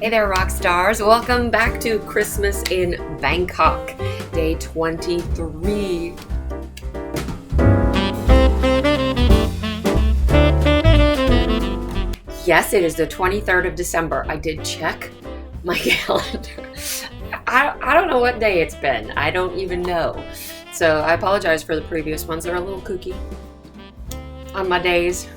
Hey there, rock stars. Welcome back to Christmas in Bangkok, day 23. Yes, it is the 23rd of December. I did check my calendar. I don't know what day it's been. I don't even know. So I apologize for the previous ones. They're a little kooky on my days.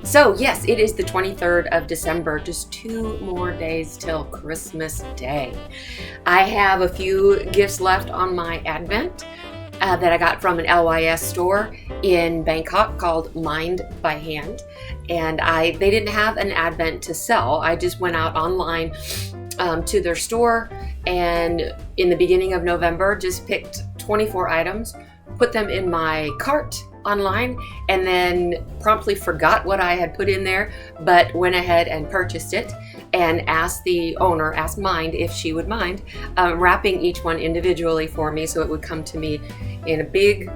So yes, it is the 23rd of December, just 2 more days till Christmas Day. I have a few gifts left on my Advent that I got from an LYS store in Bangkok called Mind by Hand. And they didn't have an Advent to sell. I just went out online to their store, and in the beginning of November just picked 24 items, put them in my cart online, and then promptly forgot what I had put in there, but went ahead and purchased it and asked the owner, asked Mind if she would mind wrapping each one individually for me so it would come to me in a big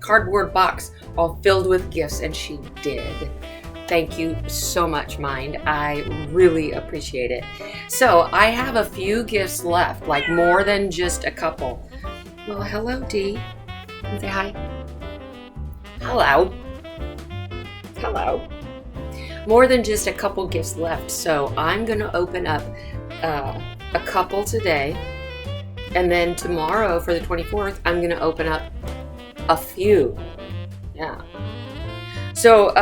cardboard box all filled with gifts, and she did. Thank you so much, Mind. I really appreciate it. So I have a few gifts left, like more than just a couple. Well, hello, Dee. Say hi. Hello. Hello. More than just a couple gifts left, so I'm gonna open up a couple today, and then tomorrow for the 24th, I'm gonna open up a few. Yeah. So,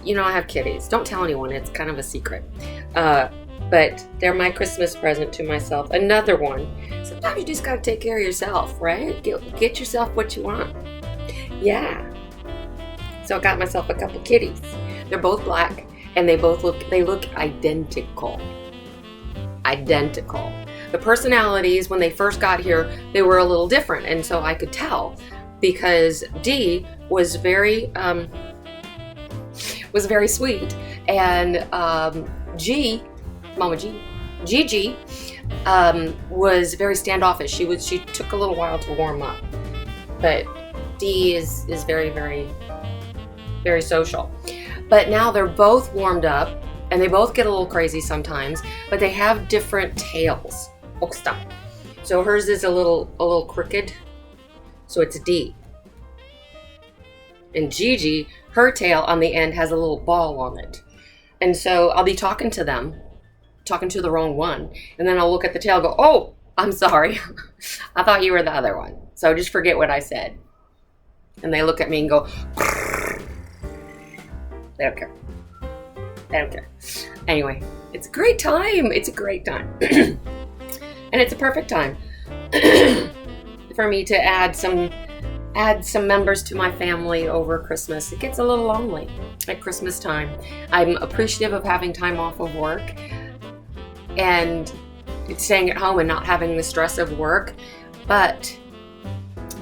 you know, I have kitties. Don't tell anyone, it's kind of a secret. But they're my Christmas present to myself. Another one. Sometimes you just gotta take care of yourself, right? Get yourself what you want. Yeah. So I got myself a couple kitties. They're both black, and they look identical. Identical. The personalities, when they first got here, they were a little different, and so I could tell because Dee was very sweet, and Gigi was very standoffish. She took a little while to warm up, but Dee is very, very, very social. But now they're both warmed up, and they both get a little crazy sometimes, but they have different tails. Oh, stop. So hers is a little crooked, so it's Dee. And Gigi, her tail on the end has a little ball on it. And so I'll be talking to the wrong one, and then I'll look at the tail and go, oh, I'm sorry. I thought you were the other one. So just forget what I said. And they look at me and go, they don't care. They don't care. Anyway, it's a great time. It's a great time. And it's a perfect time for me to add some members to my family over Christmas. It gets a little lonely at Christmas time. I'm appreciative of having time off of work and staying at home and not having the stress of work, but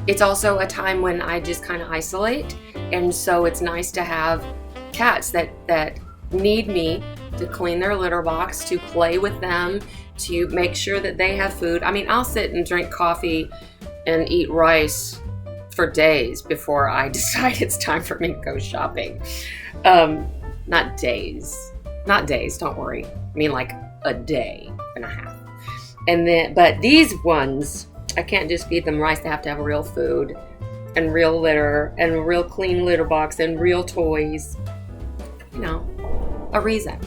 it's also a time when I just kind of isolate, and so it's nice to have cats that need me to clean their litter box, to play with them, to make sure that they have food. I mean, I'll sit and drink coffee and eat rice for days before I decide it's time for me to go shopping. Not days, don't worry. I mean like a day and a half. And then, but these ones, I can't just feed them rice. They have to have real food and real litter and a real clean litter box and real toys. You know, a reason.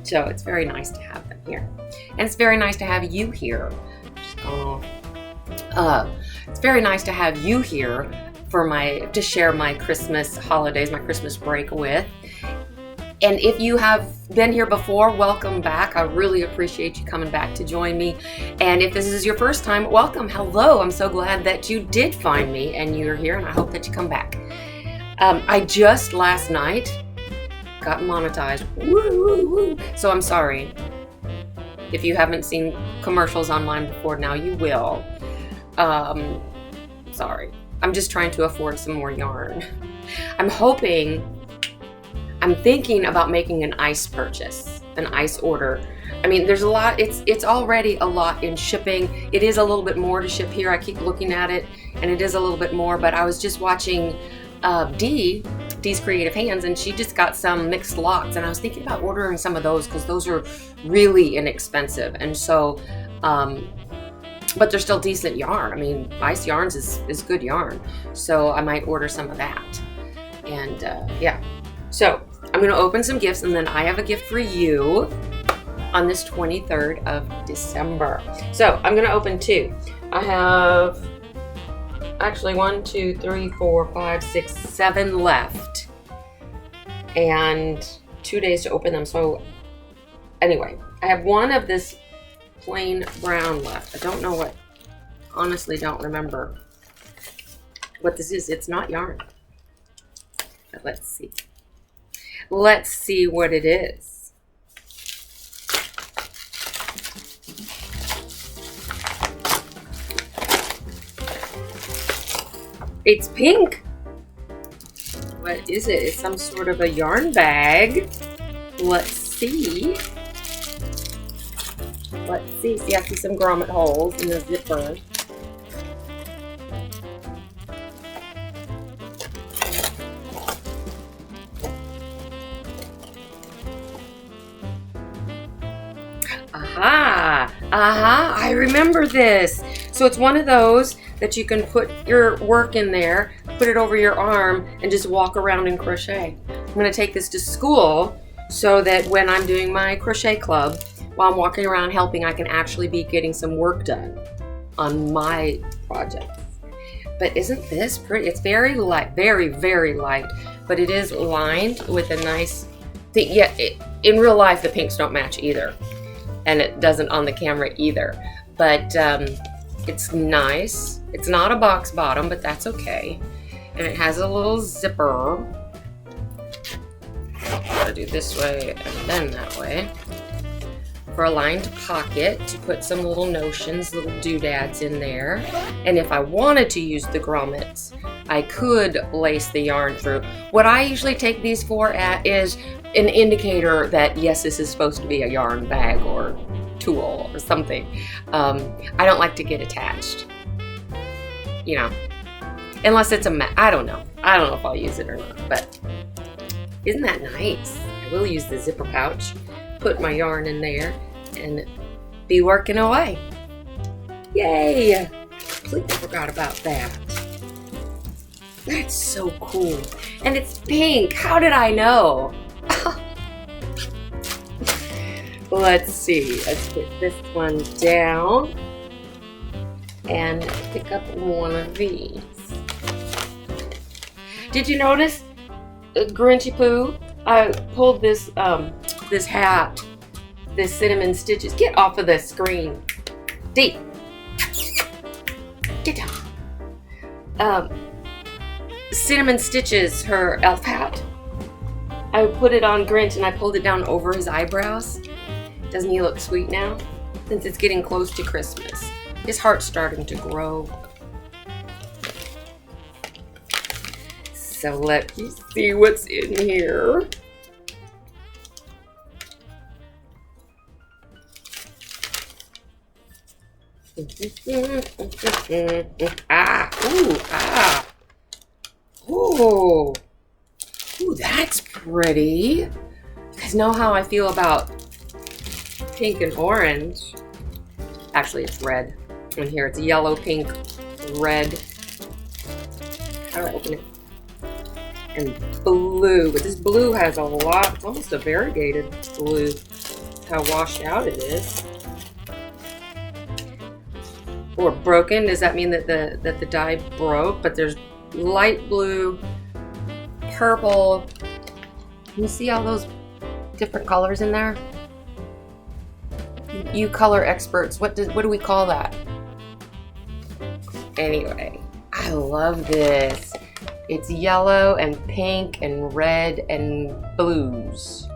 So it's very nice to have them here. And it's very nice to have you here. Just going off. It's very nice to have you here to share my Christmas holidays, my Christmas break with. And if you have been here before, welcome back. I really appreciate you coming back to join me. And if this is your first time, welcome. Hello. I'm so glad that you did find me and you're here, and I hope that you come back. I just last night got monetized. Woo, woo, woo. So I'm sorry. If you haven't seen commercials on mine before, now you will. Sorry. I'm just trying to afford some more yarn. I'm thinking about making an ice purchase, an ice order. I mean, there's a lot, it's already a lot in shipping. It is a little bit more to ship here. I keep looking at it, and it is a little bit more, but I was just watching Dee Dee's Creative Hands, and she just got some mixed lots, and I was thinking about ordering some of those because those are really inexpensive. And so but they're still decent yarn. I mean, Ice Yarns is good yarn, so I might order some of that. And yeah, so I'm gonna open some gifts, and then I have a gift for you on this 23rd of December. So I'm gonna open 2. I have actually 1, 2, 3, 4, 5, 6, 7 left, and 2 days to open them. So anyway, I have one of this plain brown left. I don't know what, honestly don't remember what this is. It's not yarn, but let's see. Let's see what it is. It's pink. What is it? It's some sort of a yarn bag. Let's see. Let's see. See, I see some grommet holes in the zipper. Aha! Aha! I remember this. So it's one of those that you can put your work in there, put it over your arm, and just walk around and crochet. I'm going to take this to school so that when I'm doing my crochet club, while I'm walking around helping, I can actually be getting some work done on my projects. But isn't this pretty? It's very light, very, very light, but it is lined with a nice thing. Yeah, in real life, the pinks don't match either, and it doesn't on the camera either. But it's nice. It's not a box bottom, but that's okay. And it has a little zipper. Gotta do this way and then that way. For a lined pocket to put some little notions, little doodads in there. And if I wanted to use the grommets, I could lace the yarn through. What I usually take these for is an indicator that yes, this is supposed to be a yarn bag or tool or something. I don't like to get attached, you know, unless it's I don't know if I'll use it or not, but isn't that nice? I will use the zipper pouch, put my yarn in there, and be working away. Yay! Completely forgot about that. That's so cool. And it's pink. How did I know? Let's see. Let's put this one down and pick up one of these. Did you notice, Grinchy Poo? I pulled this this hat, this cinnamon stitches. Get off of the screen, Dee. Get down. Cinnamon Stitches, her elf hat. I put it on Grinch and I pulled it down over his eyebrows. Doesn't he look sweet now? Since it's getting close to Christmas. His heart's starting to grow. So let me see what's in here. Ooh, that's pretty. You guys know how I feel about pink and orange. Actually, it's red. In here, it's yellow, pink, red. How do I open it? And blue. But this blue has a lot. It's almost a variegated blue. That's how washed out it is. Or broken. Does that mean that the dye broke? But there's light blue, purple. Can you see all those different colors in there? You color experts, what do we call that? Anyway, I love this. It's yellow and pink and red and blues.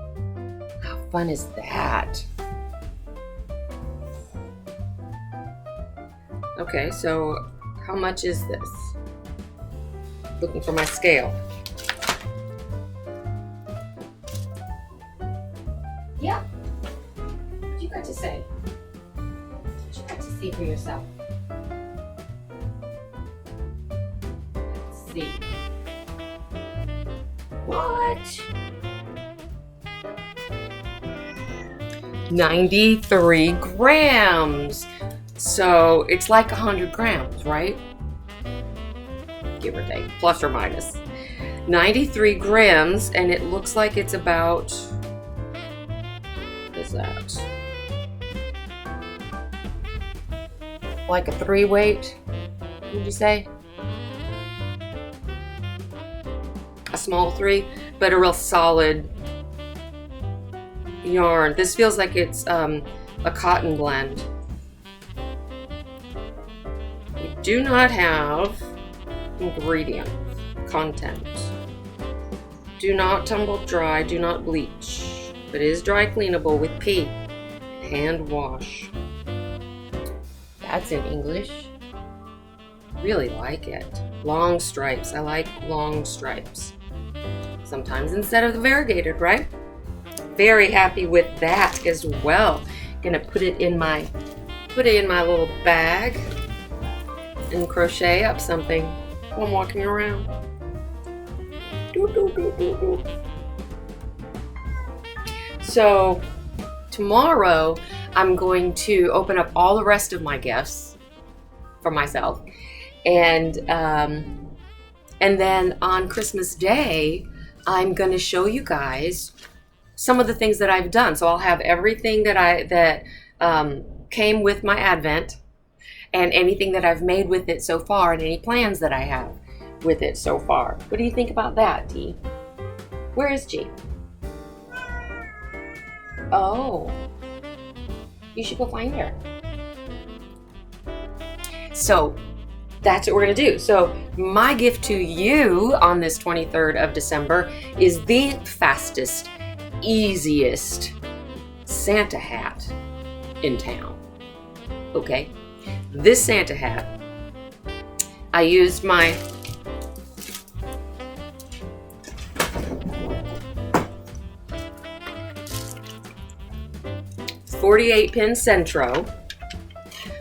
How fun is that? Okay, so how much is this? Looking for my scale. Yeah. What you got to say? What you got to see for yourself? Let's see. What? 93 grams. So it's like 100 grams, right? Give or take, plus or minus. 93 grams, and it looks like it's about, what is that? Like a 3 weight, would you say? A small 3, but a real solid yarn. This feels like it's a cotton blend. We do not have ingredient content. Do not tumble dry, do not bleach, but it is dry cleanable with pee. Hand wash. That's in English. Really like it. Long stripes. I like long stripes. Sometimes instead of the variegated, right? Very happy with that as well. Gonna put it in my little bag and crochet up something while I'm walking around. So tomorrow I'm going to open up all the rest of my gifts for myself, and then on Christmas Day I'm going to show you guys some of the things that I've done. So I'll have everything that came with my Advent, and anything that I've made with it so far, and any plans that I have with it so far. What do you think about that, G? Where is G? Oh, you should go find her. So that's what we're gonna do. So my gift to you on this 23rd of December is the fastest, easiest Santa hat in town. Okay, this Santa hat, I used my 48 pin Sentro.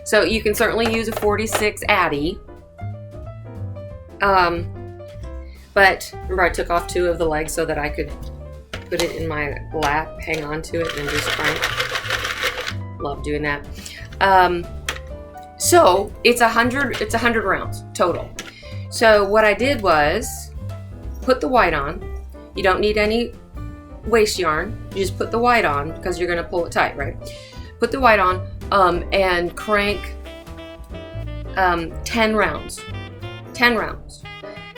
So you can certainly use a 46 Addy. But remember, I took off 2 of the legs so that I could put it in my lap, hang on to it, and just crank. Love doing that. So it's 100 rounds total. So what I did was put the white on. You don't need any waste yarn. You just put the white on because you're gonna pull it tight, right? Put the white on and crank 10 rounds. 10 rounds.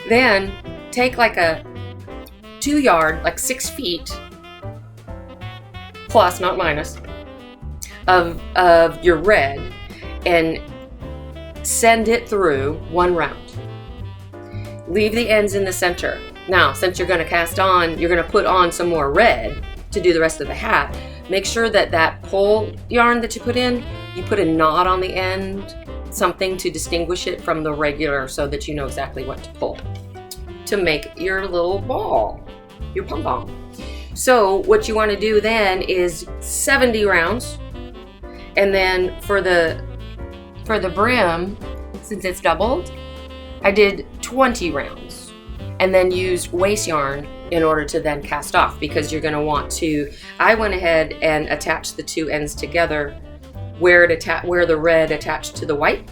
Then take like a 2 yard, like 6 feet plus, not minus, of your red, and send it through 1 round. Leave the ends in the center. Now, since you're going to cast on, you're going to put on some more red to do the rest of the hat. Make sure that that pull yarn that you put in, you put a knot on the end, something to distinguish it from the regular, so that you know exactly what to pull to make your little ball, your pom-pom. So what you want to do then is 70 rounds, and then for the brim, since it's doubled, I did 20 rounds, and then used waste yarn in order to then cast off, because you're going to want to, I went ahead and attached the 2 ends together where the red attached to the white,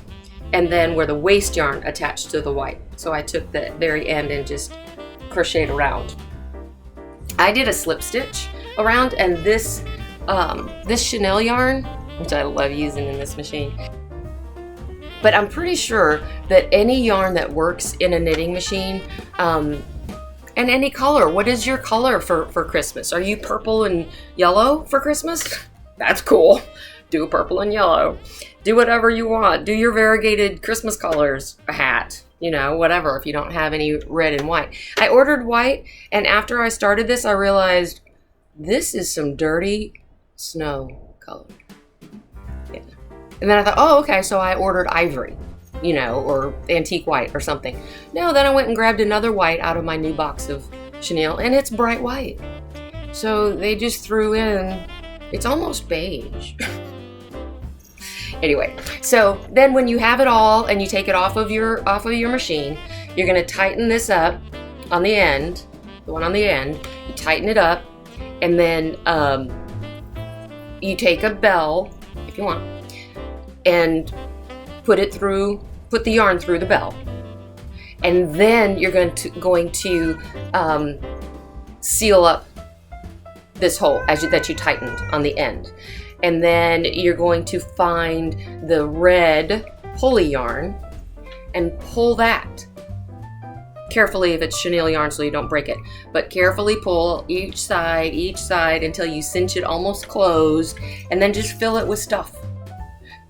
and then where the waste yarn attached to the white. So I took the very end and just crocheted around. I did a slip stitch around, and this chenille yarn, which I love using in this machine, but I'm pretty sure that any yarn that works in a knitting machine, and any color. What is your color for Christmas? Are you purple and yellow for Christmas? That's cool. Do purple and yellow. Do whatever you want. Do your variegated Christmas colors, a hat, you know, whatever, if you don't have any red and white. I ordered white, and after I started this, I realized this is some dirty snow color. Yeah. And then I thought, oh, okay, so I ordered ivory, you know, or antique white or something. No, then I went and grabbed another white out of my new box of chenille, and it's bright white. So they just threw in, it's almost beige. Anyway, so then when you have it all and you take it off of your machine, you're going to tighten this up on the end the one on the end, you tighten it up, and then you take a bell, if you want, and put the yarn through the bell. And then you're going to seal up this hole that you tightened on the end. And then you're going to find the red pulley yarn and pull that. Carefully, if it's chenille yarn, so you don't break it, but carefully pull each side until you cinch it almost closed, and then just fill it with stuff.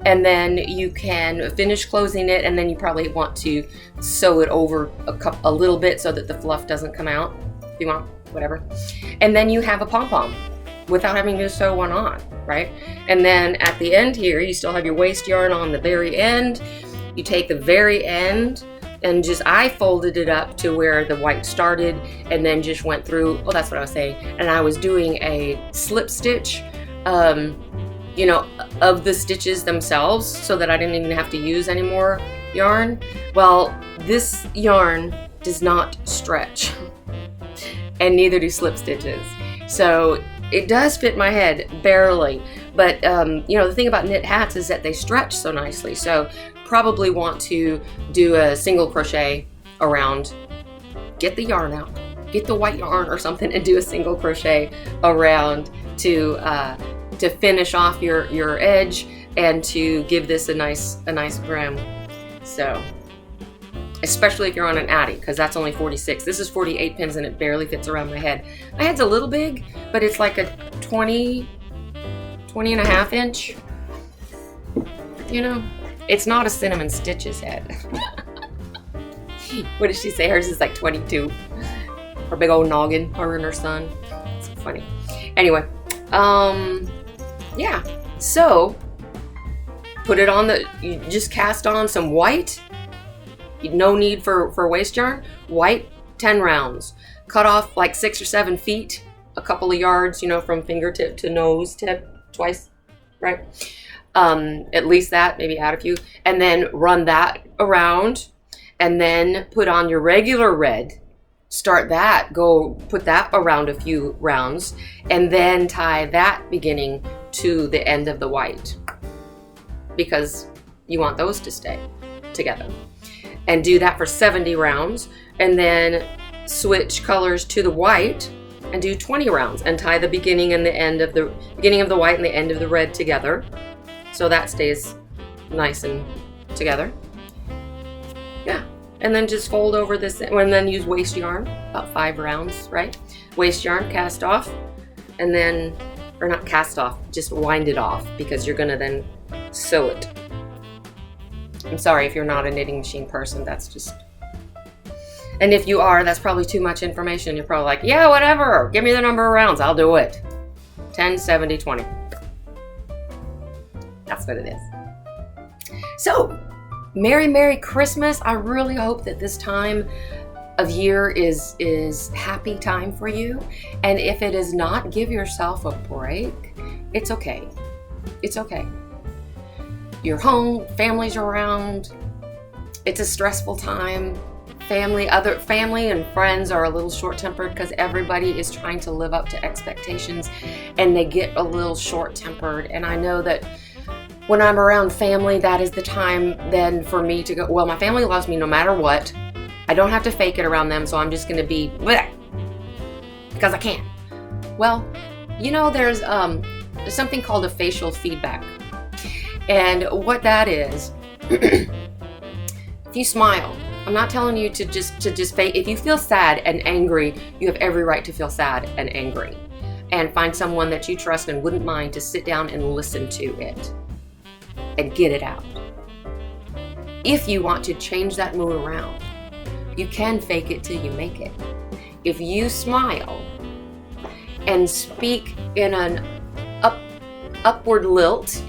And then you can finish closing it, and then you probably want to sew it over a little bit so that the fluff doesn't come out, if you want, whatever. And then you have a pom-pom without having to sew one on, right? And then at the end here, you still have your waist yarn on the very end. You take the very end and I folded it up to where the white started, and then just went through, oh, that's what I was saying. And I was doing a slip stitch, you know, of the stitches themselves, so that I didn't even have to use any more yarn. Well, this yarn does not stretch, and neither do slip stitches. So it does fit my head, barely. But, you know, the thing about knit hats is that they stretch so nicely. So probably want to do a single crochet around, get the yarn out, get the white yarn or something, and do a single crochet around to finish off your edge and to give this a nice brim. So especially if you're on an Addy, because that's only 46. This is 48 pins and it barely fits around my head. My head's a little big, but it's like a 20 and a half inch, you know. It's not a Cinnamon Stitches head. What did she say? Hers is like 22. Her big old noggin, her and her son. It's funny. Anyway, yeah. So put it on you just cast on some white. No need for waist yarn. White, 10 rounds. Cut off like 6 or 7 feet, a couple of yards, you know, from fingertip to nose tip, twice, right? At least that, maybe add a few, and then run that around, and then put on your regular red, start that, go put that around a few rounds, and then tie that beginning to the end of the white, because you want those to stay together. And do that for 70 rounds, and then switch colors to the white and do 20 rounds, and tie the beginning and the end of the white and the end of the red together, so that stays nice and together. Yeah, and then just fold over this, and then use waist yarn, about 5 rounds, right? Waist yarn, cast off, and then, or not cast off, just wind it off, because you're gonna then sew it. I'm sorry if you're not a knitting machine person, that's just, and if you are, that's probably too much information. You're probably like, yeah, whatever, give me the number of rounds, I'll do it. 10, 70, 20. That's what it is. So, Merry Christmas. I really hope that this time of year is happy time for you. And if it is not, give yourself a break. It's okay. It's okay. You're home, family's around. It's a stressful time. Family and friends are a little short-tempered because everybody is trying to live up to expectations, and they get a little short-tempered. And I know that when I'm around family, that is the time then for me to go, well, my family loves me no matter what. I don't have to fake it around them, so I'm just going to be bleh, because I can. Well, you know, there's something called a facial feedback. And what that is, if you smile, I'm not telling you to just fake. If you feel sad and angry, you have every right to feel sad and angry. And find someone that you trust and wouldn't mind to sit down and listen to it and get it out. If you want to change that mood around, you can fake it till you make it. If you smile and speak in an upward lilt,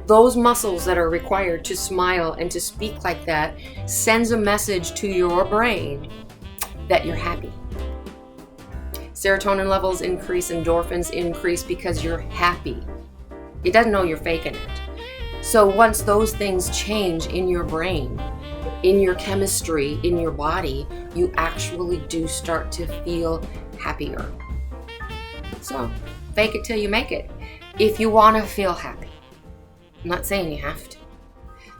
those muscles that are required to smile and to speak like that sends a message to your brain that you're happy. Serotonin levels increase, endorphins increase because you're happy. It doesn't know you're faking it. So once those things change in your brain, in your chemistry, in your body, you actually do start to feel happier. So fake it till you make it. If you want to feel happy, I'm not saying you have to.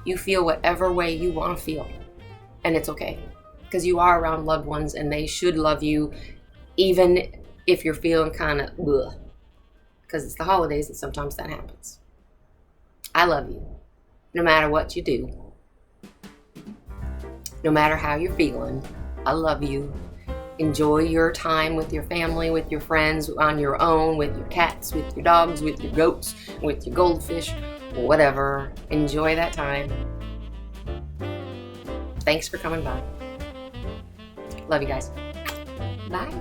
You feel whatever way you want to feel, and it's okay, because you are around loved ones and they should love you, even if you're feeling kind of ugh, because it's the holidays and sometimes that happens. I love you, no matter what you do, no matter how you're feeling. I love you. Enjoy your time with your family, with your friends, on your own, with your cats, with your dogs, with your goats, with your goldfish, whatever. Enjoy that time. Thanks for coming by. Love you guys. Bye.